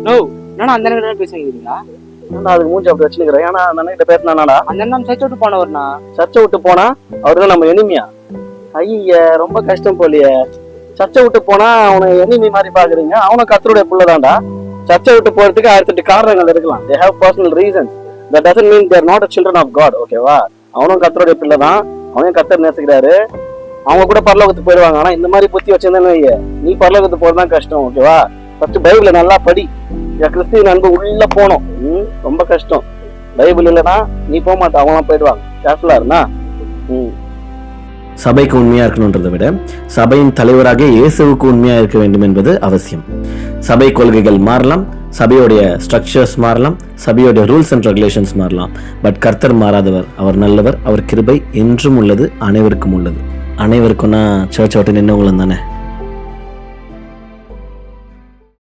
No நான் அந்த அண்ணன் பேசுறீங்களா? நான் அதுக்கு மூஞ்சி அப்படி வச்சுக்கிறேன். ஏன்னா அந்த அண்ணன் கிட்ட பேசினாடா, அந்த அண்ணன் சர்ச்சை விட்டு போனவர்னா? சர்ச்சை விட்டு போனா அவர்தான் நம்ம எனிமியா? ஐய ரொம்ப கஷ்டம் போலியே. சர்ச்சை விட்டு போனா அவனை எனிமி மாதிரி பாக்குறீங்க. அவனும் கர்த்தருடைய புள்ளதான்டா. சர்ச்சை விட்டு போறதுக்கு 1008 காரணங்கள் இருக்கலாம். they have personal reasons. that doesn't mean they are not a children of God. ஓகேவா? அவனும் கர்த்தருடைய பிள்ளை தான். அவனையும் கர்த்தர் நேசிக்கிறாரு. அவங்க கூட பரலோகத்துக்கு போயிடுவாங்க. ஆனா இந்த மாதிரி புத்தி வச்சிருந்தேன்னு நீ பரலோகத்துக்கு போறதுதான் கஷ்டம். ஓகேவா? ஃபர்ஸ்ட் பைபிளை நல்லா படி. கிறிஸ்துவின் அன்பு உள்ள போனோம். ரொம்ப கஷ்டம். பைபிள் இல்லைன்னா நீ போக மாட்ட, அவங்களாம் போயிடுவாங்க. கேர்ஃபுல்லா இருந்தா. சபைக்கு உண்மையா இருக்கணுன்றதை விட சபையின் தலைவராக இயேசுவுக்கு உண்மையா இருக்க வேண்டும் என்பது அவசியம். சபை கொள்கைகள் மாறலாம், சபையோடைய ஸ்ட்ரக்சர்ஸ் மாறலாம், சபையோடைய ரூல்ஸ் அண்ட் ரெகுலேஷன்ஸ் மாறலாம். பட் கர்த்தர் மாறாதவர், அவர் நல்லவர், அவர் கிருபை என்றும் உள்ளது, அனைவருக்கும் உள்ளது. அனைவருக்கும்னா சர்ச் விட்டு நின்னவங்களும் தானே.